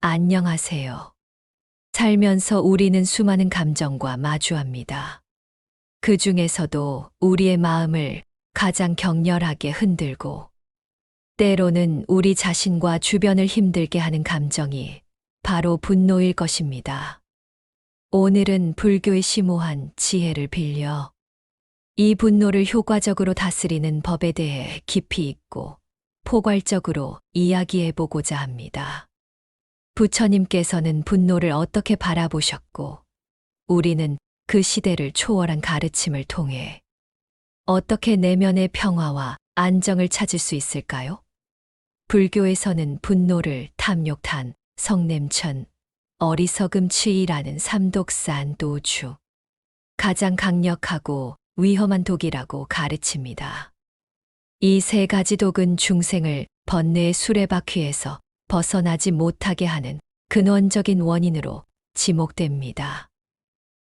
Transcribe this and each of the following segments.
안녕하세요. 살면서 우리는 수많은 감정과 마주합니다. 그 중에서도 우리의 마음을 가장 격렬하게 흔들고 때로는 우리 자신과 주변을 힘들게 하는 감정이 바로 분노일 것입니다. 오늘은 불교의 심오한 지혜를 빌려 이 분노를 효과적으로 다스리는 법에 대해 깊이 있고 포괄적으로 이야기해 보고자 합니다. 부처님께서는 분노를 어떻게 바라보셨고, 우리는 그 시대를 초월한 가르침을 통해 어떻게 내면의 평화와 안정을 찾을 수 있을까요? 불교에서는 분노를 탐욕탄, 성냄천, 어리석음 취이라는 삼독산 도주, 가장 강력하고 위험한 독이라고 가르칩니다. 이 세 가지 독은 중생을 번뇌의 수레바퀴에서 벗어나지 못하게 하는 근원적인 원인으로 지목됩니다.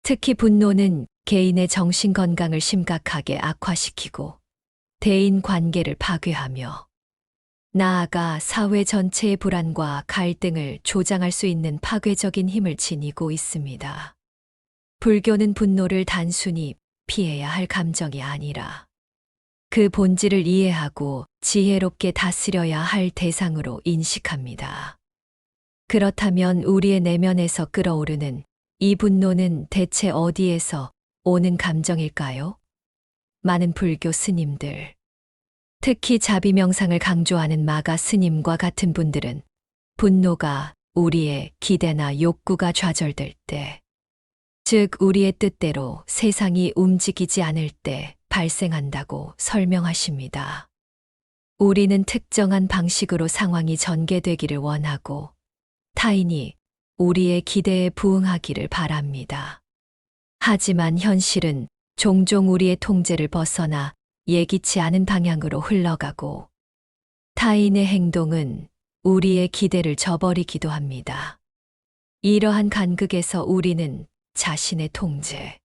특히 분노는 개인의 정신 건강을 심각하게 악화시키고 대인 관계를 파괴하며 나아가 사회 전체의 불안과 갈등을 조장할 수 있는 파괴적인 힘을 지니고 있습니다. 불교는 분노를 단순히 피해야 할 감정이 아니라 그 본질을 이해하고 지혜롭게 다스려야 할 대상으로 인식합니다. 그렇다면 우리의 내면에서 끓어오르는 이 분노는 대체 어디에서 오는 감정일까요? 많은 불교 스님들, 특히 자비명상을 강조하는 마가 스님과 같은 분들은 분노가 우리의 기대나 욕구가 좌절될 때, 즉 우리의 뜻대로 세상이 움직이지 않을 때 발생한다고 설명하십니다. 우리는 특정한 방식으로 상황이 전개되기를 원하고 타인이 우리의 기대에 부응하기를 바랍니다. 하지만 현실은 종종 우리의 통제를 벗어나 예기치 않은 방향으로 흘러가고 타인의 행동은 우리의 기대를 저버리기도 합니다. 이러한 간극에서 우리는 자신의 통제,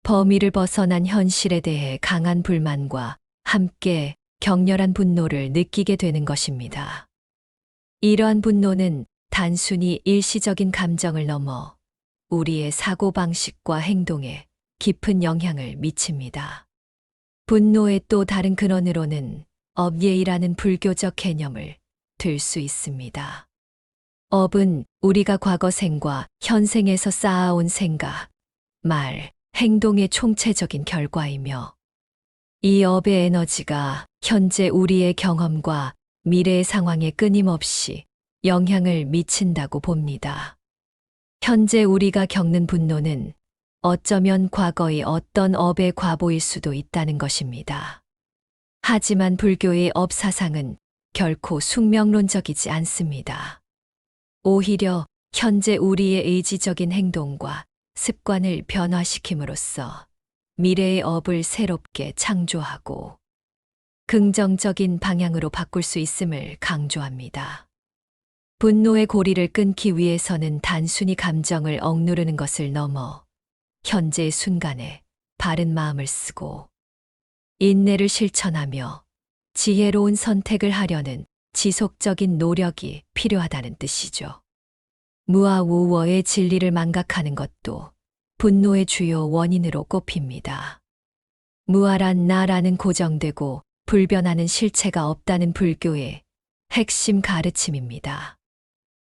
범위를 벗어난 현실에 대해 강한 불만과 함께 격렬한 분노를 느끼게 되는 것입니다. 이러한 분노는 단순히 일시적인 감정을 넘어 우리의 사고방식과 행동에 깊은 영향을 미칩니다. 분노의 또 다른 근원으로는 업예이라는 불교적 개념을 들 수 있습니다. 업은 우리가 과거 생과 현생에서 쌓아온 생각, 말, 행동의 총체적인 결과이며 이 업의 에너지가 현재 우리의 경험과 미래의 상황에 끊임없이 영향을 미친다고 봅니다. 현재 우리가 겪는 분노는 어쩌면 과거의 어떤 업의 과보일 수도 있다는 것입니다. 하지만 불교의 업 사상은 결코 숙명론적이지 않습니다. 오히려 현재 우리의 의지적인 행동과 습관을 변화시킴으로써 미래의 업을 새롭게 창조하고 긍정적인 방향으로 바꿀 수 있음을 강조합니다. 분노의 고리를 끊기 위해서는 단순히 감정을 억누르는 것을 넘어 현재의 순간에 바른 마음을 쓰고 인내를 실천하며 지혜로운 선택을 하려는 지속적인 노력이 필요하다는 뜻이죠. 무아우워의 진리를 망각하는 것도 분노의 주요 원인으로 꼽힙니다. 무아란 나라는 고정되고 불변하는 실체가 없다는 불교의 핵심 가르침입니다.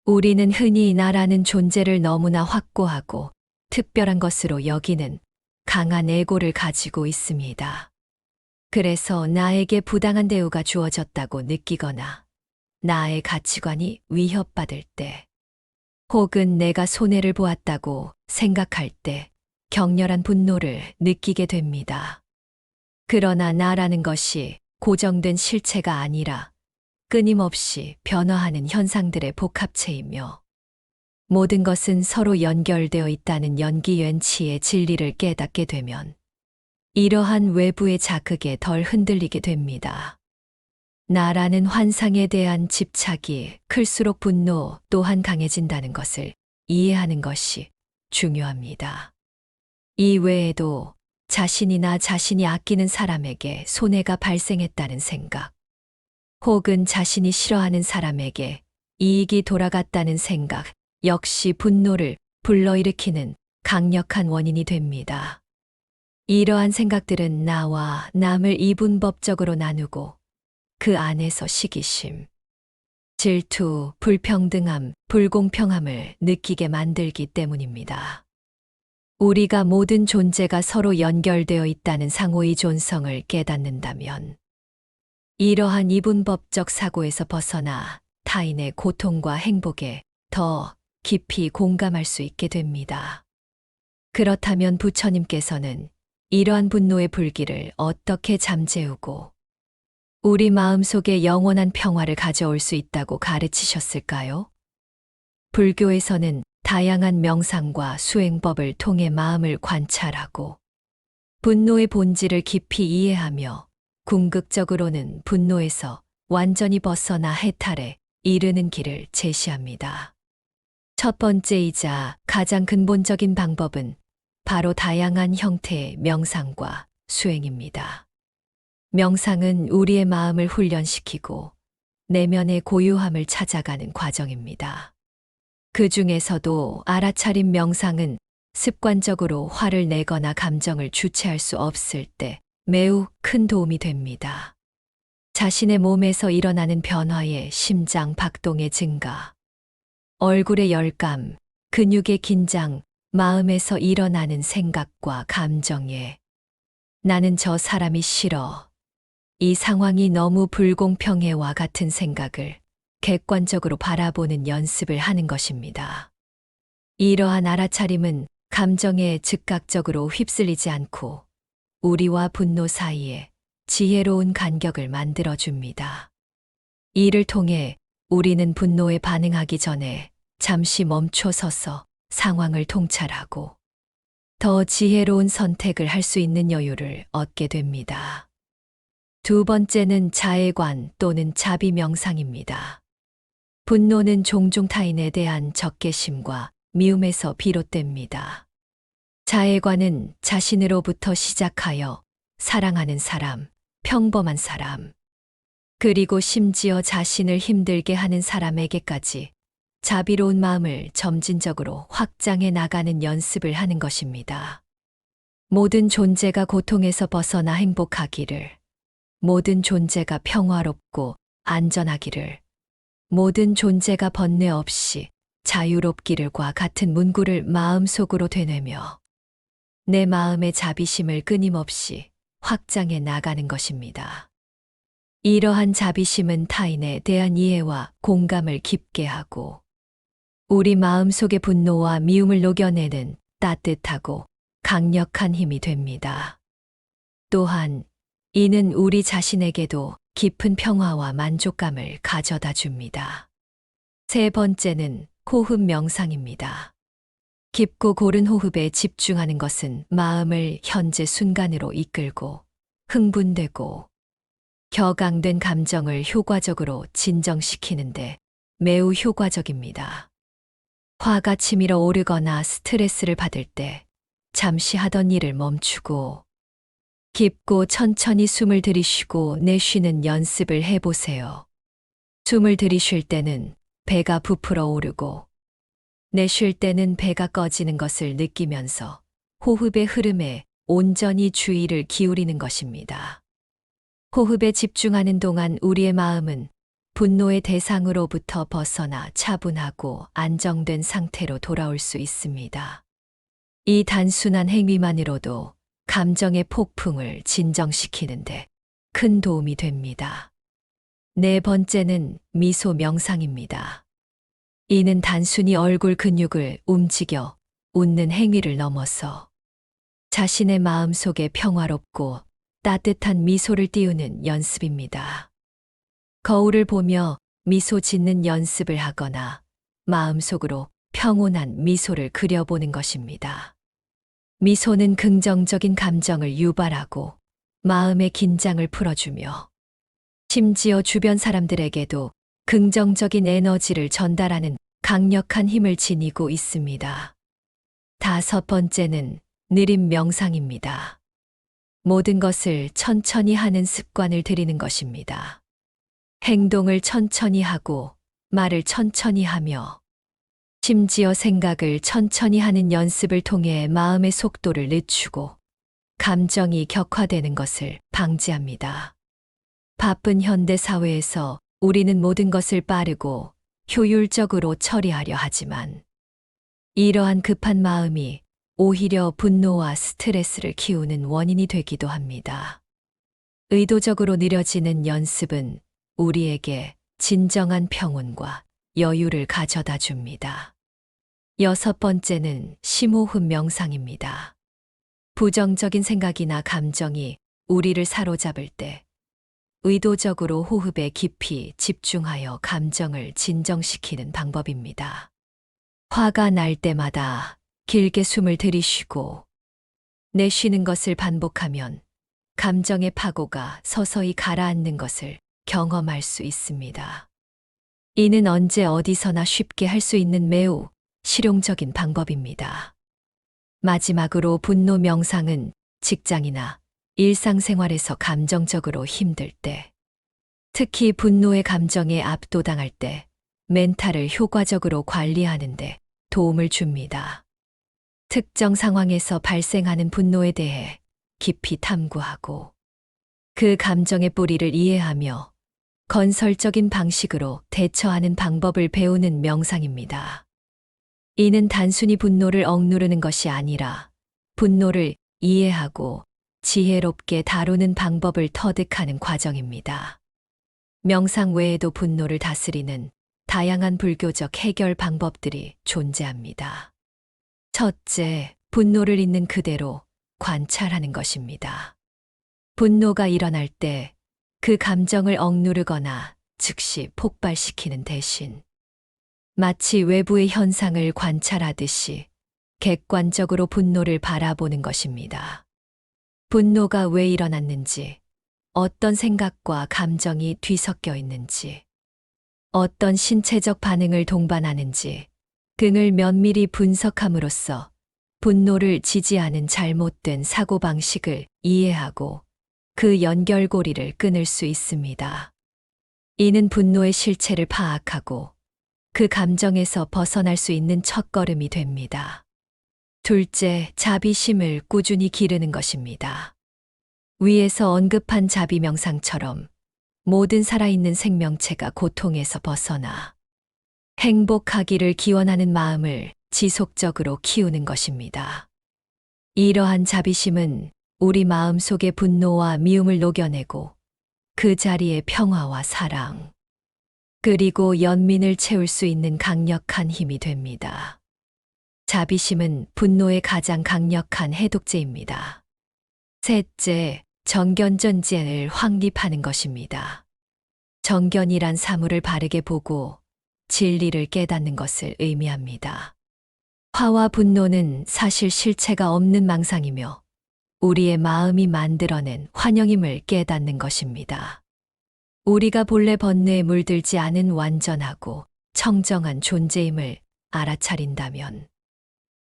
우리는 흔히 나라는 존재를 너무나 확고하고 특별한 것으로 여기는 강한 에고를 가지고 있습니다. 그래서 나에게 부당한 대우가 주어졌다고 느끼거나 나의 가치관이 위협받을 때 혹은 내가 손해를 보았다고 생각할 때 격렬한 분노를 느끼게 됩니다. 그러나 나라는 것이 고정된 실체가 아니라 끊임없이 변화하는 현상들의 복합체이며 모든 것은 서로 연결되어 있다는 연기연치의 진리를 깨닫게 되면 이러한 외부의 자극에 덜 흔들리게 됩니다. 나라는 환상에 대한 집착이 클수록 분노 또한 강해진다는 것을 이해하는 것이 중요합니다. 이 외에도 자신이나 자신이 아끼는 사람에게 손해가 발생했다는 생각, 혹은 자신이 싫어하는 사람에게 이익이 돌아갔다는 생각, 역시 분노를 불러일으키는 강력한 원인이 됩니다. 이러한 생각들은 나와 남을 이분법적으로 나누고 그 안에서 시기심, 질투, 불평등함, 불공평함을 느끼게 만들기 때문입니다. 우리가 모든 존재가 서로 연결되어 있다는 상호의 존성을 깨닫는다면 이러한 이분법적 사고에서 벗어나 타인의 고통과 행복에 더 깊이 공감할 수 있게 됩니다. 그렇다면 부처님께서는 이러한 분노의 불길을 어떻게 잠재우고 우리 마음속에 영원한 평화를 가져올 수 있다고 가르치셨을까요? 불교에서는 다양한 명상과 수행법을 통해 마음을 관찰하고 분노의 본질을 깊이 이해하며 궁극적으로는 분노에서 완전히 벗어나 해탈에 이르는 길을 제시합니다. 첫 번째이자 가장 근본적인 방법은 바로 다양한 형태의 명상과 수행입니다. 명상은 우리의 마음을 훈련시키고 내면의 고요함을 찾아가는 과정입니다. 그 중에서도 알아차림 명상은 습관적으로 화를 내거나 감정을 주체할 수 없을 때 매우 큰 도움이 됩니다. 자신의 몸에서 일어나는 변화에 심장 박동의 증가, 얼굴의 열감, 근육의 긴장, 마음에서 일어나는 생각과 감정에 나는 저 사람이 싫어, 이 상황이 너무 불공평해와 같은 생각을 객관적으로 바라보는 연습을 하는 것입니다. 이러한 알아차림은 감정에 즉각적으로 휩쓸리지 않고 우리와 분노 사이에 지혜로운 간격을 만들어줍니다. 이를 통해 우리는 분노에 반응하기 전에 잠시 멈춰 서서 상황을 통찰하고 더 지혜로운 선택을 할 수 있는 여유를 얻게 됩니다. 두 번째는 자애관 또는 자비 명상입니다. 분노는 종종 타인에 대한 적개심과 미움에서 비롯됩니다. 자애관은 자신으로부터 시작하여 사랑하는 사람, 평범한 사람, 그리고 심지어 자신을 힘들게 하는 사람에게까지 자비로운 마음을 점진적으로 확장해 나가는 연습을 하는 것입니다. 모든 존재가 고통에서 벗어나 행복하기를, 모든 존재가 평화롭고 안전하기를, 모든 존재가 번뇌 없이 자유롭기를과 같은 문구를 마음속으로 되뇌며 내 마음의 자비심을 끊임없이 확장해 나가는 것입니다. 이러한 자비심은 타인에 대한 이해와 공감을 깊게 하고 우리 마음속의 분노와 미움을 녹여내는 따뜻하고 강력한 힘이 됩니다. 또한 이는 우리 자신에게도 깊은 평화와 만족감을 가져다 줍니다. 세 번째는 호흡 명상입니다. 깊고 고른 호흡에 집중하는 것은 마음을 현재 순간으로 이끌고 흥분되고 격앙된 감정을 효과적으로 진정시키는데 매우 효과적입니다. 화가 치밀어 오르거나 스트레스를 받을 때 잠시 하던 일을 멈추고 깊고 천천히 숨을 들이쉬고 내쉬는 연습을 해보세요. 숨을 들이쉴 때는 배가 부풀어 오르고 내쉴 때는 배가 꺼지는 것을 느끼면서 호흡의 흐름에 온전히 주의를 기울이는 것입니다. 호흡에 집중하는 동안 우리의 마음은 분노의 대상으로부터 벗어나 차분하고 안정된 상태로 돌아올 수 있습니다. 이 단순한 행위만으로도 감정의 폭풍을 진정시키는데 큰 도움이 됩니다. 네 번째는 미소 명상입니다. 이는 단순히 얼굴 근육을 움직여 웃는 행위를 넘어서 자신의 마음속에 평화롭고 따뜻한 미소를 띄우는 연습입니다. 거울을 보며 미소 짓는 연습을 하거나 마음속으로 평온한 미소를 그려보는 것입니다. 미소는 긍정적인 감정을 유발하고 마음의 긴장을 풀어주며 심지어 주변 사람들에게도 긍정적인 에너지를 전달하는 강력한 힘을 지니고 있습니다. 다섯 번째는 느림 명상입니다. 모든 것을 천천히 하는 습관을 들이는 것입니다. 행동을 천천히 하고 말을 천천히 하며 심지어 생각을 천천히 하는 연습을 통해 마음의 속도를 늦추고 감정이 격화되는 것을 방지합니다. 바쁜 현대 사회에서 우리는 모든 것을 빠르고 효율적으로 처리하려 하지만 이러한 급한 마음이 오히려 분노와 스트레스를 키우는 원인이 되기도 합니다. 의도적으로 느려지는 연습은 우리에게 진정한 평온과 여유를 가져다 줍니다. 6번째는 심호흡 명상입니다. 부정적인 생각이나 감정이 우리를 사로잡을 때 의도적으로 호흡에 깊이 집중하여 감정을 진정시키는 방법입니다. 화가 날 때마다 길게 숨을 들이쉬고 내쉬는 것을 반복하면 감정의 파고가 서서히 가라앉는 것을 경험할 수 있습니다. 이는 언제 어디서나 쉽게 할 수 있는 매우 실용적인 방법입니다. 마지막으로 분노 명상은 직장이나 일상생활에서 감정적으로 힘들 때, 특히 분노의 감정에 압도당할 때 멘탈을 효과적으로 관리하는 데 도움을 줍니다. 특정 상황에서 발생하는 분노에 대해 깊이 탐구하고 그 감정의 뿌리를 이해하며 건설적인 방식으로 대처하는 방법을 배우는 명상입니다. 이는 단순히 분노를 억누르는 것이 아니라 분노를 이해하고 지혜롭게 다루는 방법을 터득하는 과정입니다. 명상 외에도 분노를 다스리는 다양한 불교적 해결 방법들이 존재합니다. 첫째, 분노를 있는 그대로 관찰하는 것입니다. 분노가 일어날 때 그 감정을 억누르거나 즉시 폭발시키는 대신 마치 외부의 현상을 관찰하듯이 객관적으로 분노를 바라보는 것입니다. 분노가 왜 일어났는지, 어떤 생각과 감정이 뒤섞여 있는지, 어떤 신체적 반응을 동반하는지 등을 면밀히 분석함으로써 분노를 지지하는 잘못된 사고방식을 이해하고 그 연결고리를 끊을 수 있습니다. 이는 분노의 실체를 파악하고 그 감정에서 벗어날 수 있는 첫걸음이 됩니다. 둘째, 자비심을 꾸준히 기르는 것입니다. 위에서 언급한 자비 명상처럼 모든 살아있는 생명체가 고통에서 벗어나 행복하기를 기원하는 마음을 지속적으로 키우는 것입니다. 이러한 자비심은 우리 마음 속의 분노와 미움을 녹여내고 그 자리에 평화와 사랑, 그리고 연민을 채울 수 있는 강력한 힘이 됩니다. 자비심은 분노의 가장 강력한 해독제입니다. 셋째, 정견전쟁을 확립하는 것입니다. 정견이란 사물을 바르게 보고 진리를 깨닫는 것을 의미합니다. 화와 분노는 사실 실체가 없는 망상이며 우리의 마음이 만들어낸 환영임을 깨닫는 것입니다. 우리가 본래 번뇌에 물들지 않은 완전하고 청정한 존재임을 알아차린다면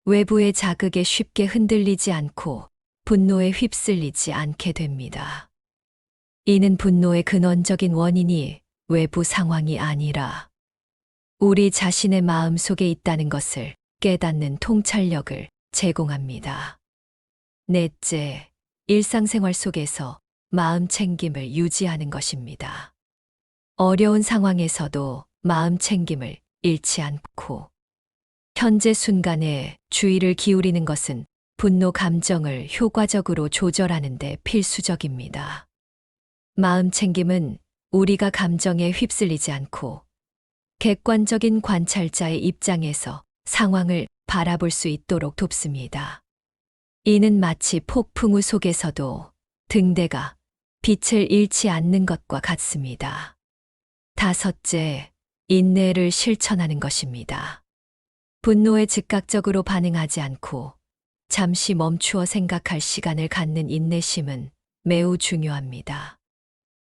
외부의 자극에 쉽게 흔들리지 않고 분노에 휩쓸리지 않게 됩니다. 이는 분노의 근원적인 원인이 외부 상황이 아니라 우리 자신의 마음 속에 있다는 것을 깨닫는 통찰력을 제공합니다. 넷째, 일상생활 속에서 마음 챙김을 유지하는 것입니다. 어려운 상황에서도 마음 챙김을 잃지 않고 현재 순간에 주의를 기울이는 것은 분노 감정을 효과적으로 조절하는 데 필수적입니다. 마음 챙김은 우리가 감정에 휩쓸리지 않고 객관적인 관찰자의 입장에서 상황을 바라볼 수 있도록 돕습니다. 이는 마치 폭풍우 속에서도 등대가 빛을 잃지 않는 것과 같습니다. 다섯째, 인내를 실천하는 것입니다. 분노에 즉각적으로 반응하지 않고 잠시 멈추어 생각할 시간을 갖는 인내심은 매우 중요합니다.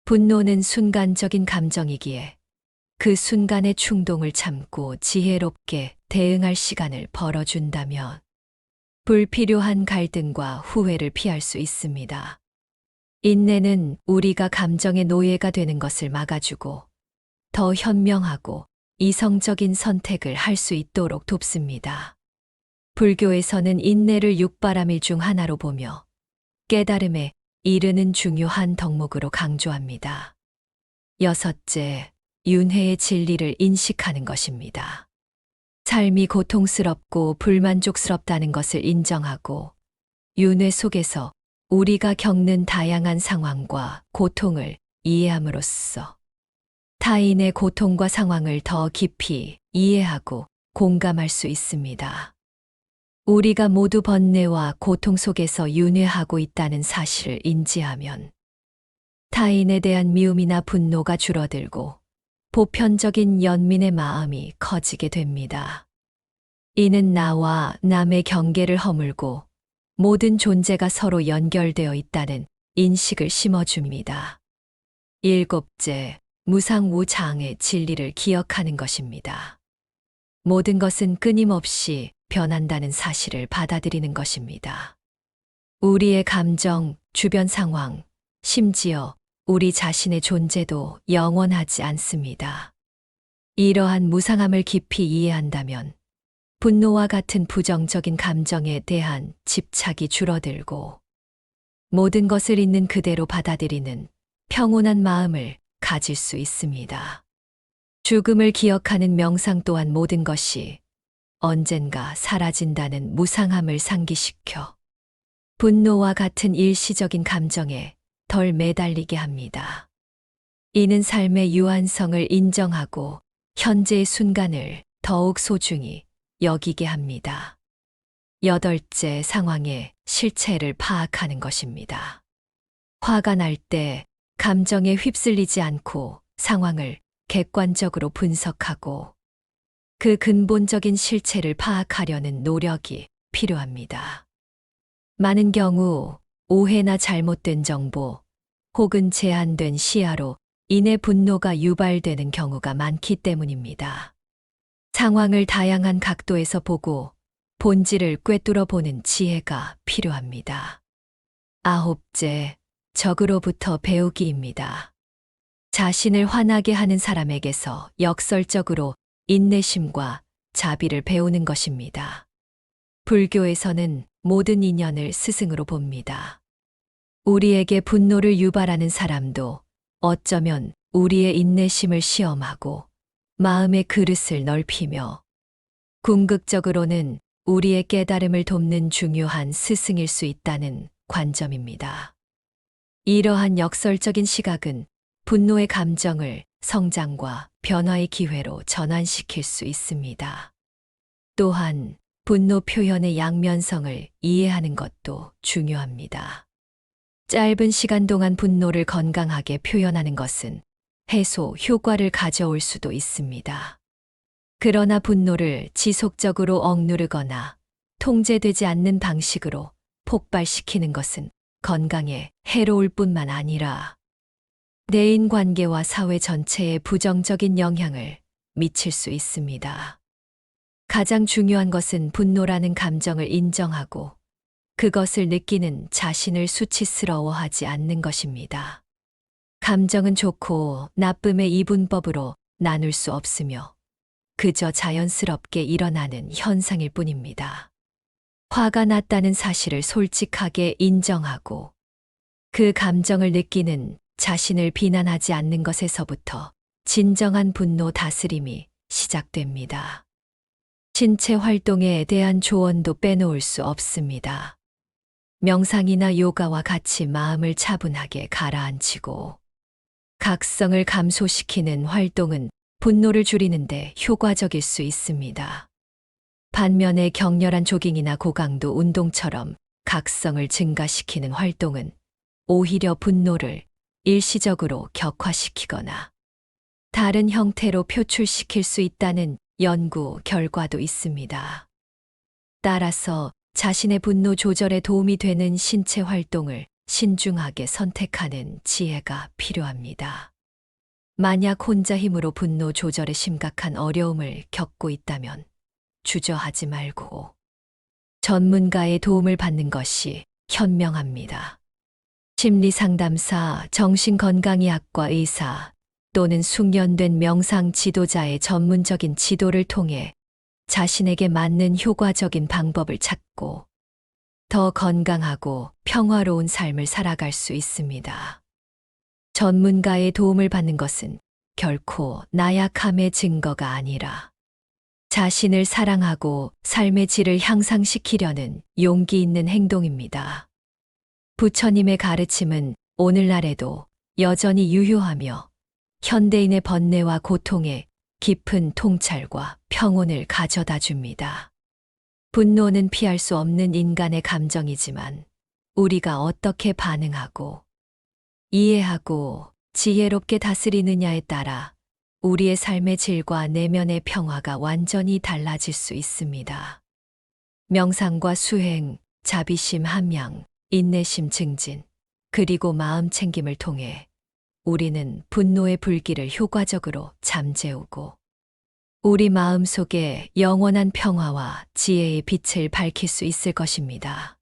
분노는 순간적인 감정이기에 그 순간의 충동을 참고 지혜롭게 대응할 시간을 벌어준다면 불필요한 갈등과 후회를 피할 수 있습니다. 인내는 우리가 감정의 노예가 되는 것을 막아주고 더 현명하고 이성적인 선택을 할 수 있도록 돕습니다. 불교에서는 인내를 육바라밀 중 하나로 보며 깨달음에 이르는 중요한 덕목으로 강조합니다. 여섯째, 윤회의 진리를 인식하는 것입니다. 삶이 고통스럽고 불만족스럽다는 것을 인정하고 윤회 속에서 우리가 겪는 다양한 상황과 고통을 이해함으로써 타인의 고통과 상황을 더 깊이 이해하고 공감할 수 있습니다. 우리가 모두 번뇌와 고통 속에서 윤회하고 있다는 사실을 인지하면 타인에 대한 미움이나 분노가 줄어들고 보편적인 연민의 마음이 커지게 됩니다. 이는 나와 남의 경계를 허물고 모든 존재가 서로 연결되어 있다는 인식을 심어줍니다. 일곱째, 무상무장의 진리를 기억하는 것입니다. 모든 것은 끊임없이 변한다는 사실을 받아들이는 것입니다. 우리의 감정, 주변 상황, 심지어 우리 자신의 존재도 영원하지 않습니다. 이러한 무상함을 깊이 이해한다면 분노와 같은 부정적인 감정에 대한 집착이 줄어들고 모든 것을 있는 그대로 받아들이는 평온한 마음을 가질 수 있습니다. 죽음을 기억하는 명상 또한 모든 것이 언젠가 사라진다는 무상함을 상기시켜 분노와 같은 일시적인 감정에 덜 매달리게 합니다. 이는 삶의 유한성을 인정하고 현재의 순간을 더욱 소중히 여기게 합니다. 여덟째, 상황의 실체를 파악하는 것입니다. 화가 날 때 감정에 휩쓸리지 않고 상황을 객관적으로 분석하고 그 근본적인 실체를 파악하려는 노력이 필요합니다. 많은 경우 오해나 잘못된 정보 혹은 제한된 시야로 인해 분노가 유발되는 경우가 많기 때문입니다. 상황을 다양한 각도에서 보고 본질을 꿰뚫어 보는 지혜가 필요합니다. 아홉째, 적으로부터 배우기입니다. 자신을 화나게 하는 사람에게서 역설적으로 인내심과 자비를 배우는 것입니다. 불교에서는 모든 인연을 스승으로 봅니다. 우리에게 분노를 유발하는 사람도 어쩌면 우리의 인내심을 시험하고 마음의 그릇을 넓히며 궁극적으로는 우리의 깨달음을 돕는 중요한 스승일 수 있다는 관점입니다. 이러한 역설적인 시각은 분노의 감정을 성장과 변화의 기회로 전환시킬 수 있습니다. 또한 분노 표현의 양면성을 이해하는 것도 중요합니다. 짧은 시간 동안 분노를 건강하게 표현하는 것은 해소 효과를 가져올 수도 있습니다. 그러나 분노를 지속적으로 억누르거나 통제되지 않는 방식으로 폭발시키는 것은 건강에 해로울 뿐만 아니라 대인 관계와 사회 전체에 부정적인 영향을 미칠 수 있습니다. 가장 중요한 것은 분노라는 감정을 인정하고 그것을 느끼는 자신을 수치스러워하지 않는 것입니다. 감정은 좋고 나쁨의 이분법으로 나눌 수 없으며 그저 자연스럽게 일어나는 현상일 뿐입니다. 화가 났다는 사실을 솔직하게 인정하고 그 감정을 느끼는 자신을 비난하지 않는 것에서부터 진정한 분노 다스림이 시작됩니다. 신체 활동에 대한 조언도 빼놓을 수 없습니다. 명상이나 요가와 같이 마음을 차분하게 가라앉히고 각성을 감소시키는 활동은 분노를 줄이는데 효과적일 수 있습니다. 반면에 격렬한 조깅이나 고강도 운동처럼 각성을 증가시키는 활동은 오히려 분노를 일시적으로 격화시키거나 다른 형태로 표출시킬 수 있다는 연구 결과도 있습니다. 따라서 자신의 분노 조절에 도움이 되는 신체 활동을 신중하게 선택하는 지혜가 필요합니다. 만약 혼자 힘으로 분노 조절에 심각한 어려움을 겪고 있다면 주저하지 말고 전문가의 도움을 받는 것이 현명합니다. 심리상담사, 정신건강의학과 의사, 또는 숙련된 명상 지도자의 전문적인 지도를 통해 자신에게 맞는 효과적인 방법을 찾고 더 건강하고 평화로운 삶을 살아갈 수 있습니다. 전문가의 도움을 받는 것은 결코 나약함의 증거가 아니라 자신을 사랑하고 삶의 질을 향상시키려는 용기 있는 행동입니다. 부처님의 가르침은 오늘날에도 여전히 유효하며 현대인의 번뇌와 고통에 깊은 통찰과 평온을 가져다 줍니다. 분노는 피할 수 없는 인간의 감정이지만 우리가 어떻게 반응하고 이해하고 지혜롭게 다스리느냐에 따라 우리의 삶의 질과 내면의 평화가 완전히 달라질 수 있습니다. 명상과 수행, 자비심 함양, 인내심 증진, 그리고 마음 챙김을 통해 우리는 분노의 불길을 효과적으로 잠재우고 우리 마음 속에 영원한 평화와 지혜의 빛을 밝힐 수 있을 것입니다.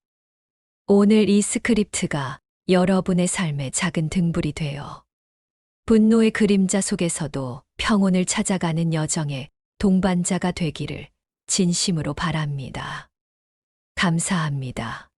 오늘 이 스크립트가 여러분의 삶의 작은 등불이 되어 분노의 그림자 속에서도 평온을 찾아가는 여정의 동반자가 되기를 진심으로 바랍니다. 감사합니다.